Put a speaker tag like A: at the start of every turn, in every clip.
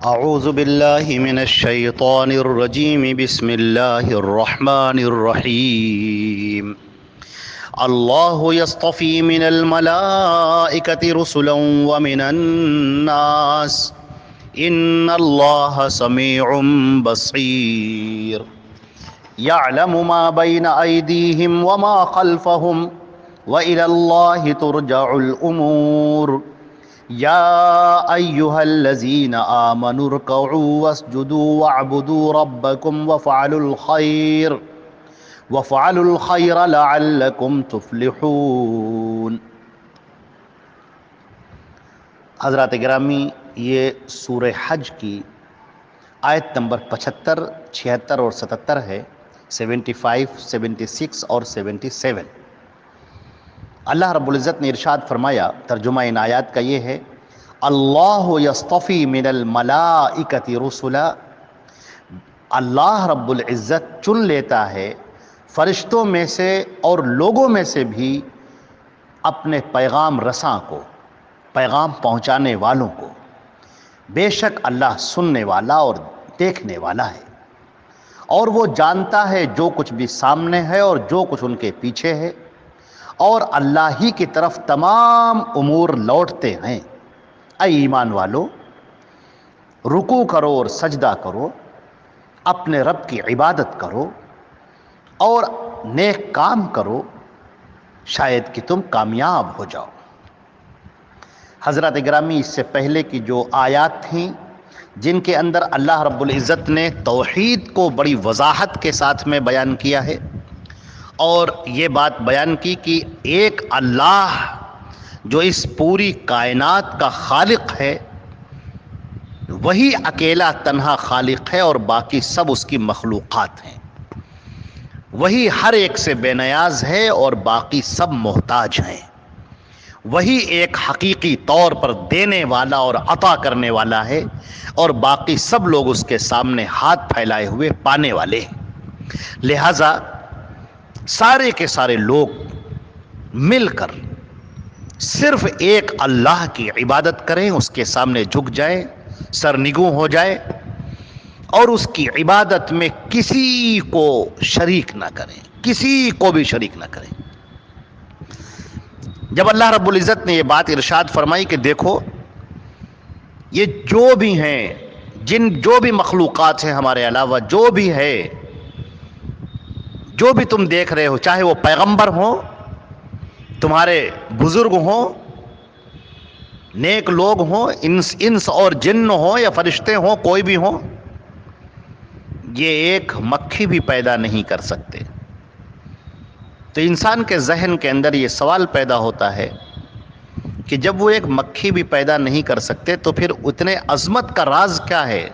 A: اعوذ باللہ من الشیطان الرجیم بسم اللہ الرحمن الرحیم اللہ یصطفی من الملائکۃ رسلا ومن الناس ان اللہ سمیع بصیر یعلم ما بین ایدیہم وما خلفہم وإلی اللہ ترجع الامور یا ایہا الذین آمنوا ارکعوا واسجدوا واعبدوا ربکم وافعلوا الخیر لعلکم تفلحون۔ حضرات گرامی، یہ سورہ حج کی آیت نمبر 75، 76 اور 77 ہے، 75، 76 اور 77۔ اللہ رب العزت نے ارشاد فرمایا، ترجمہ ان آیات کا یہ ہے، اللہ یصطفی من الملائکۃ رسلا، اللہ رب العزت چن لیتا ہے فرشتوں میں سے اور لوگوں میں سے بھی اپنے پیغام رساں کو، پیغام پہنچانے والوں کو۔ بے شک اللہ سننے والا اور دیکھنے والا ہے، اور وہ جانتا ہے جو کچھ بھی سامنے ہے اور جو کچھ ان کے پیچھے ہے، اور اللہ ہی کی طرف تمام امور لوٹتے ہیں۔ اے ایمان والو، رکوع کرو اور سجدہ کرو، اپنے رب کی عبادت کرو اور نیک کام کرو، شاید کہ تم کامیاب ہو جاؤ۔ حضرات گرامی، اس سے پہلے کی جو آیات تھیں جن کے اندر اللہ رب العزت نے توحید کو بڑی وضاحت کے ساتھ میں بیان کیا ہے، اور یہ بات بیان کی کہ ایک اللہ جو اس پوری کائنات کا خالق ہے، وہی اکیلا تنہا خالق ہے اور باقی سب اس کی مخلوقات ہیں۔ وہی ہر ایک سے بے نیاز ہے اور باقی سب محتاج ہیں۔ وہی ایک حقیقی طور پر دینے والا اور عطا کرنے والا ہے، اور باقی سب لوگ اس کے سامنے ہاتھ پھیلائے ہوئے پانے والے ہیں۔ لہذا سارے کے سارے لوگ مل کر صرف ایک اللہ کی عبادت کریں، اس کے سامنے جھک جائیں، سرنگوں ہو جائے، اور اس کی عبادت میں کسی کو شریک نہ کریں، کسی کو بھی شریک نہ کریں۔ جب اللہ رب العزت نے یہ بات ارشاد فرمائی کہ دیکھو، یہ جو بھی ہیں، جو بھی مخلوقات ہیں ہمارے علاوہ، جو بھی ہے، جو بھی تم دیکھ رہے ہو، چاہے وہ پیغمبر ہوں، تمہارے بزرگ ہوں، نیک لوگ ہوں، انس اور جن ہوں یا فرشتے ہوں، کوئی بھی ہوں، یہ ایک مکھی بھی پیدا نہیں کر سکتے۔ تو انسان کے ذہن کے اندر یہ سوال پیدا ہوتا ہے کہ جب وہ ایک مکھی بھی پیدا نہیں کر سکتے تو پھر اتنے عظمت کا راز کیا ہے؟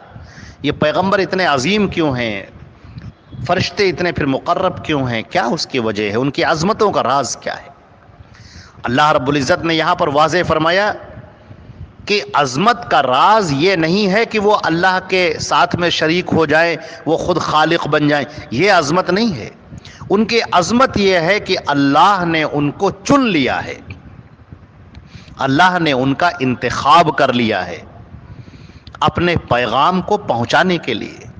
A: یہ پیغمبر اتنے عظیم کیوں ہیں؟ فرشتے اتنے پھر مقرب کیوں ہیں؟ کیا اس کی وجہ ہے؟ ان کی عظمتوں کا راز کیا ہے؟ اللہ رب العزت نے یہاں پر واضح فرمایا کہ عظمت کا راز یہ نہیں ہے کہ وہ اللہ کے ساتھ میں شریک ہو جائیں، وہ خود خالق بن جائیں، یہ عظمت نہیں ہے۔ ان کی عظمت یہ ہے کہ اللہ نے ان کو چن لیا ہے، اللہ نے ان کا انتخاب کر لیا ہے اپنے پیغام کو پہنچانے کے لیے۔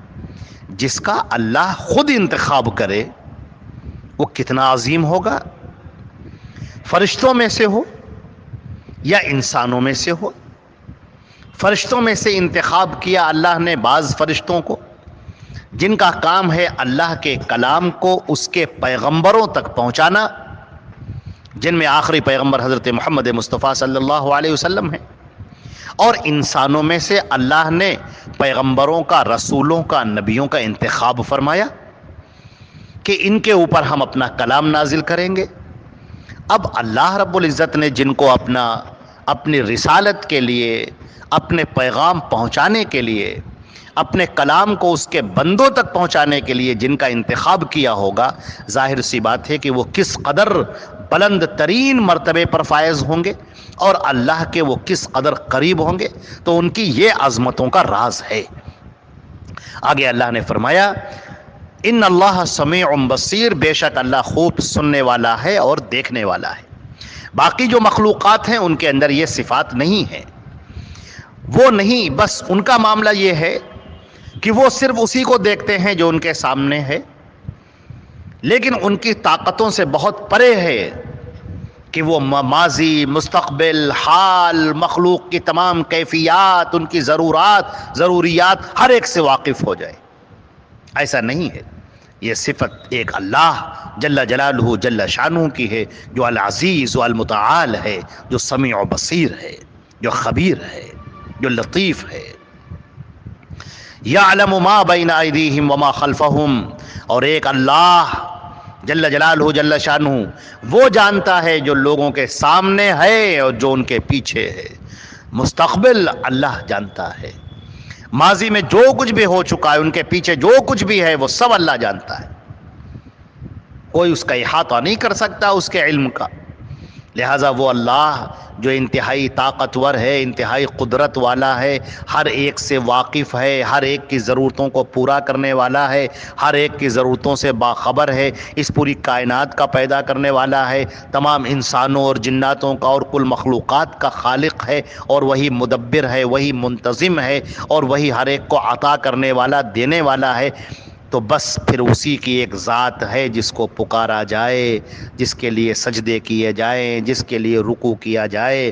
A: جس کا اللہ خود انتخاب کرے وہ کتنا عظیم ہوگا، فرشتوں میں سے ہو یا انسانوں میں سے ہو۔ فرشتوں میں سے انتخاب کیا اللہ نے بعض فرشتوں کو، جن کا کام ہے اللہ کے کلام کو اس کے پیغمبروں تک پہنچانا، جن میں آخری پیغمبر حضرت محمد مصطفیٰ صلی اللہ علیہ وسلم ہیں۔ اور انسانوں میں سے اللہ نے پیغمبروں کا، رسولوں کا، نبیوں کا انتخاب فرمایا کہ ان کے اوپر ہم اپنا کلام نازل کریں گے۔ اب اللہ رب العزت نے جن کو اپنی رسالت کے لیے، اپنے پیغام پہنچانے کے لیے، اپنے کلام کو اس کے بندوں تک پہنچانے کے لیے جن کا انتخاب کیا ہوگا، ظاہر سی بات ہے کہ وہ کس قدر بلند ترین مرتبے پر فائز ہوں گے اور اللہ کے وہ کس قدر قریب ہوں گے۔ تو ان کی یہ عظمتوں کا راز ہے۔ آگے اللہ نے فرمایا، ان اللہ سمیع بصیر، بے شک اللہ خوب سننے والا ہے اور دیکھنے والا ہے۔ باقی جو مخلوقات ہیں ان کے اندر یہ صفات نہیں ہے۔ وہ نہیں، بس ان کا معاملہ یہ ہے کہ وہ صرف اسی کو دیکھتے ہیں جو ان کے سامنے ہے، لیکن ان کی طاقتوں سے بہت پرے ہے کہ وہ ماضی، مستقبل، حال، مخلوق کی تمام کیفیات، ان کی ضروریات ہر ایک سے واقف ہو جائے۔ ایسا نہیں ہے، یہ صفت ایک اللہ جل جلالہ جل شانہ کی ہے، جو العزیز و المتعال ہے، جو سمیع و بصیر ہے، جو خبیر ہے، جو لطیف ہے۔ یعلم ما بین ایدیہم وما خلفہم، اور ایک اللہ جل جلالہ جل شانہ وہ جانتا ہے جو لوگوں کے سامنے ہے اور جو ان کے پیچھے ہے۔ مستقبل اللہ جانتا ہے، ماضی میں جو کچھ بھی ہو چکا ہے، ان کے پیچھے جو کچھ بھی ہے، وہ سب اللہ جانتا ہے، کوئی اس کا احاطہ نہیں کر سکتا اس کے علم کا۔ لہذا وہ اللہ جو انتہائی طاقتور ہے، انتہائی قدرت والا ہے، ہر ایک سے واقف ہے، ہر ایک کی ضرورتوں کو پورا کرنے والا ہے، ہر ایک کی ضرورتوں سے باخبر ہے، اس پوری کائنات کا پیدا کرنے والا ہے، تمام انسانوں اور جناتوں کا اور کل مخلوقات کا خالق ہے، اور وہی مدبر ہے، وہی منتظم ہے، اور وہی ہر ایک کو عطا کرنے والا، دینے والا ہے۔ تو بس پھر اسی کی ایک ذات ہے جس کو پکارا جائے، جس کے لیے سجدے کیے جائیں، جس کے لیے رکوع کیا جائے،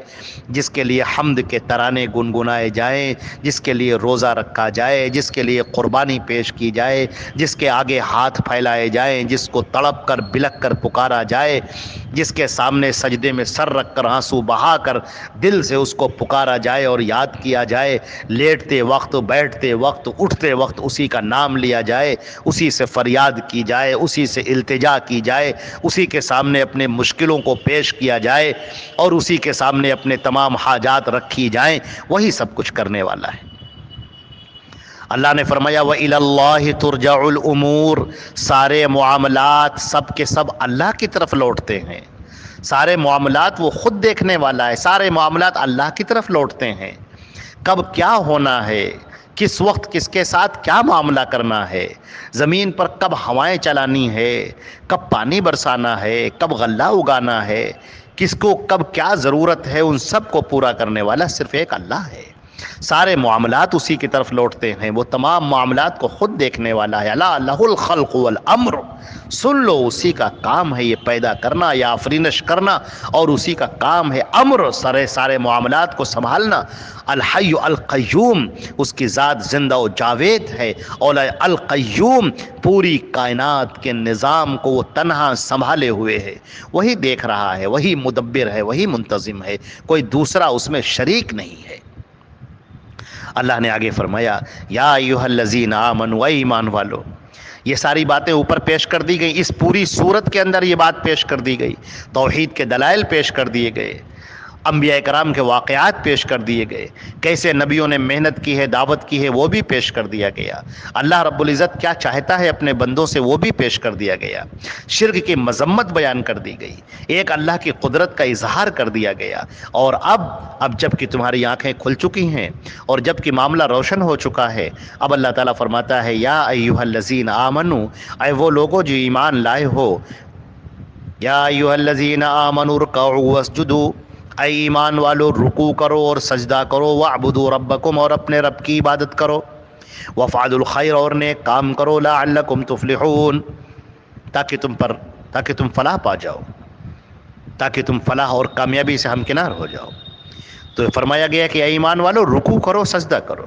A: جس کے لیے حمد کے ترانے گنگنائے جائیں، جس کے لیے روزہ رکھا جائے، جس کے لیے قربانی پیش کی جائے، جس کے آگے ہاتھ پھیلائے جائیں، جس کو تڑپ کر بلک کر پکارا جائے، جس کے سامنے سجدے میں سر رکھ کر آنسو بہا کر دل سے اس کو پکارا جائے اور یاد کیا جائے، لیٹتے وقت، بیٹھتے وقت، اٹھتے وقت اسی کا نام لیا جائے، اسی سے فریاد کی جائے، اسی سے التجا کی جائے، اسی کے سامنے اپنے مشکلوں کو پیش کیا جائے، اور اسی کے سامنے اپنے تمام حاجات رکھی جائیں، وہی سب کچھ کرنے والا ہے۔ اللہ نے فرمایا وَإِلَى اللَّهِ تُرْجَعُ الْأُمُورِ، سارے معاملات سب کے سب اللہ کی طرف لوٹتے ہیں، سارے معاملات وہ خود دیکھنے والا ہے، سارے معاملات اللہ کی طرف لوٹتے ہیں۔ کب کیا ہونا ہے، کس وقت کس کے ساتھ کیا معاملہ کرنا ہے، زمین پر کب ہوائیں چلانی ہے، کب پانی برسانا ہے، کب غلہ اگانا ہے، کس کو کب کیا ضرورت ہے، ان سب کو پورا کرنے والا صرف ایک اللہ ہے۔ سارے معاملات اسی کی طرف لوٹتے ہیں، وہ تمام معاملات کو خود دیکھنے والا ہے۔ الا لہ الخلق والامر، سن لو اسی کا کام ہے یہ پیدا کرنا یا آفرینش کرنا، اور اسی کا کام ہے امر، سارے معاملات کو سنبھالنا۔ الحی القیوم، اس کی ذات زندہ و جاوید ہے، اور القیوم پوری کائنات کے نظام کو وہ تنہا سنبھالے ہوئے ہے، وہی دیکھ رہا ہے، وہی مدبر ہے، وہی منتظم ہے، کوئی دوسرا اس میں شریک نہیں ہے۔ اللہ نے آگے فرمایا یا ایھا الذین آمنوا، اے ایمان والو، یہ ساری باتیں اوپر پیش کر دی گئی، اس پوری صورت کے اندر یہ بات پیش کر دی گئی، توحید کے دلائل پیش کر دیے گئے، انبیاء کرام کے واقعات پیش کر دیے گئے، کیسے نبیوں نے محنت کی ہے، دعوت کی ہے، وہ بھی پیش کر دیا گیا، اللہ رب العزت کیا چاہتا ہے اپنے بندوں سے وہ بھی پیش کر دیا گیا، شرک کی مذمت بیان کر دی گئی، ایک اللہ کی قدرت کا اظہار کر دیا گیا، اور اب جب کہ تمہاری آنکھیں کھل چکی ہیں اور جب کہ معاملہ روشن ہو چکا ہے، اب اللہ تعالیٰ فرماتا ہے یا ایھا الذین آمنو، اے وہ لوگوں جو ایمان لائے ہو، یا ایھا الذین آمنوا ارکعوا واسجدوا، اے ایمان والو رکوع کرو اور سجدہ کرو، وَاعْبُدُوا رَبَّكُمْ، اور اپنے رب کی عبادت کرو، وَافْعَلُوا الْخَيْرَ، اور نیک کام کرو، لَعَلَّكُمْ تُفْلِحُونَ، تاکہ تم فلاح پا جاؤ، تاکہ تم فلاح اور کامیابی سے ہمکنار ہو جاؤ۔ تو فرمایا گیا کہ اے ایمان والو رکوع کرو، سجدہ کرو۔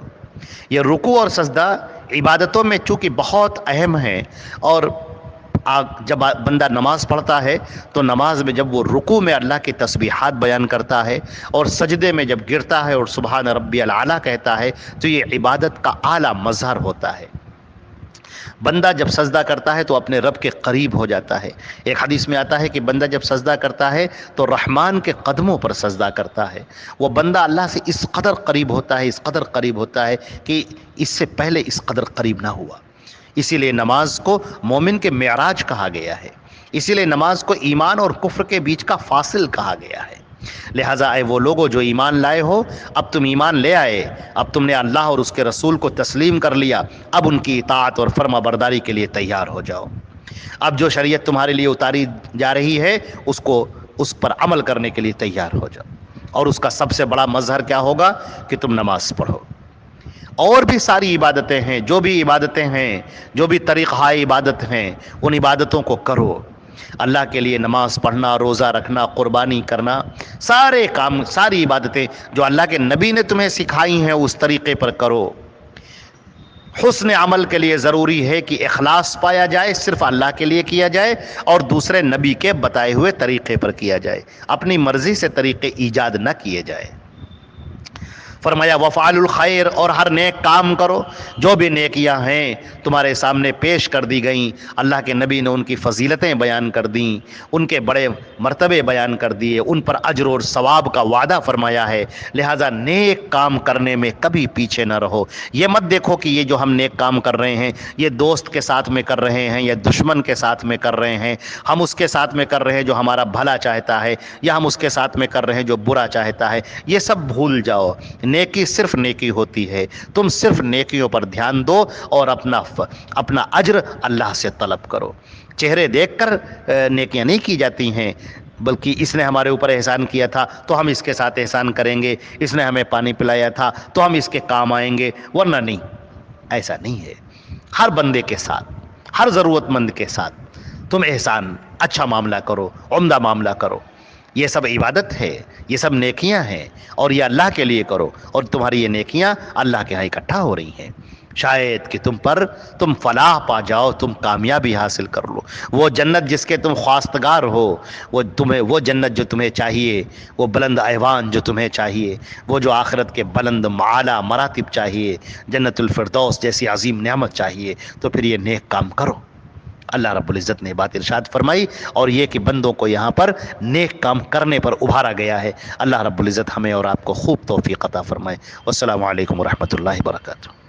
A: یہ رکوع اور سجدہ عبادتوں میں چونکہ بہت اہم ہے، اور جب بندہ نماز پڑھتا ہے تو نماز میں جب وہ رکوع میں اللہ کی تسبیحات بیان کرتا ہے اور سجدے میں جب گرتا ہے اور سبحان ربی الاعلیٰ کہتا ہے، تو یہ عبادت کا اعلیٰ مظہر ہوتا ہے۔ بندہ جب سجدہ کرتا ہے تو اپنے رب کے قریب ہو جاتا ہے۔ ایک حدیث میں آتا ہے کہ بندہ جب سجدہ کرتا ہے تو رحمان کے قدموں پر سجدہ کرتا ہے، وہ بندہ اللہ سے اس قدر قریب ہوتا ہے، اس قدر قریب ہوتا ہے کہ اس سے پہلے اس قدر قریب نہ ہوا۔ اسی لیے نماز کو مومن کے معراج کہا گیا ہے، اسی لیے نماز کو ایمان اور کفر کے بیچ کا فاصل کہا گیا ہے۔ لہٰذا اے وہ لوگوں جو ایمان لائے ہو، اب تم ایمان لے آئے، اب تم نے اللہ اور اس کے رسول کو تسلیم کر لیا، اب ان کی اطاعت اور فرما برداری کے لیے تیار ہو جاؤ۔ اب جو شریعت تمہارے لیے اتاری جا رہی ہے اس پر عمل کرنے کے لیے تیار ہو جاؤ، اور اس کا سب سے بڑا مظہر کیا ہوگا کہ تم نماز پڑھو. اور بھی ساری عبادتیں ہیں، جو بھی عبادتیں ہیں، جو بھی طریقہ عبادت ہیں، ان عبادتوں کو کرو. اللہ کے لیے نماز پڑھنا، روزہ رکھنا، قربانی کرنا، سارے کام، ساری عبادتیں جو اللہ کے نبی نے تمہیں سکھائی ہیں اس طریقے پر کرو. حسن عمل کے لیے ضروری ہے کہ اخلاص پایا جائے، صرف اللہ کے لیے کیا جائے اور دوسرے نبی کے بتائے ہوئے طریقے پر کیا جائے، اپنی مرضی سے طریقے ایجاد نہ کیے جائے. فرمایا وفعل الخیر، اور ہر نیک کام کرو. جو بھی نیکیاں ہیں تمہارے سامنے پیش کر دی گئیں، اللہ کے نبی نے ان کی فضیلتیں بیان کر دیں، ان کے بڑے مرتبے بیان کر دیے، ان پر اجر اور ثواب کا وعدہ فرمایا ہے. لہٰذا نیک کام کرنے میں کبھی پیچھے نہ رہو. یہ مت دیکھو کہ یہ جو ہم نیک کام کر رہے ہیں یہ دوست کے ساتھ میں کر رہے ہیں یا دشمن کے ساتھ میں کر رہے ہیں، ہم اس کے ساتھ میں کر رہے ہیں جو ہمارا بھلا چاہتا ہے، یا ہم اس کے ساتھ میں کر رہے ہیں جو برا چاہتا ہے. یہ سب بھول جاؤ. نیکی صرف نیکی ہوتی ہے. تم صرف نیکیوں پر دھیان دو اور اپنا اجر اللہ سے طلب کرو. چہرے دیکھ کر نیکیاں نہیں کی جاتی ہیں، بلکہ اس نے ہمارے اوپر احسان کیا تھا تو ہم اس کے ساتھ احسان کریں گے، اس نے ہمیں پانی پلایا تھا تو ہم اس کے کام آئیں گے، ورنہ نہیں. ایسا نہیں ہے. ہر بندے کے ساتھ، ہر ضرورت مند کے ساتھ تم احسان، اچھا معاملہ کرو، عمدہ معاملہ کرو. یہ سب عبادت ہے، یہ سب نیکیاں ہیں، اور یہ اللہ کے لیے کرو، اور تمہاری یہ نیکیاں اللہ کے ہاں اکٹھا ہو رہی ہیں. شاید کہ تم فلاح پا جاؤ، تم کامیابی حاصل کر لو. وہ جنت جس کے تم خواستگار ہو، وہ جنت جو تمہیں چاہیے، وہ بلند ایوان جو تمہیں چاہیے، وہ جو آخرت کے بلند اعلیٰ مراتب چاہیے، جنت الفردوس جیسی عظیم نعمت چاہیے، تو پھر یہ نیک کام کرو. اللہ رب العزت نے بات ارشاد فرمائی، اور یہ کہ بندوں کو یہاں پر نیک کام کرنے پر ابھارا گیا ہے. اللہ رب العزت ہمیں اور آپ کو خوب توفیق عطا فرمائے. والسلام علیکم ورحمۃ اللہ وبرکاتہ.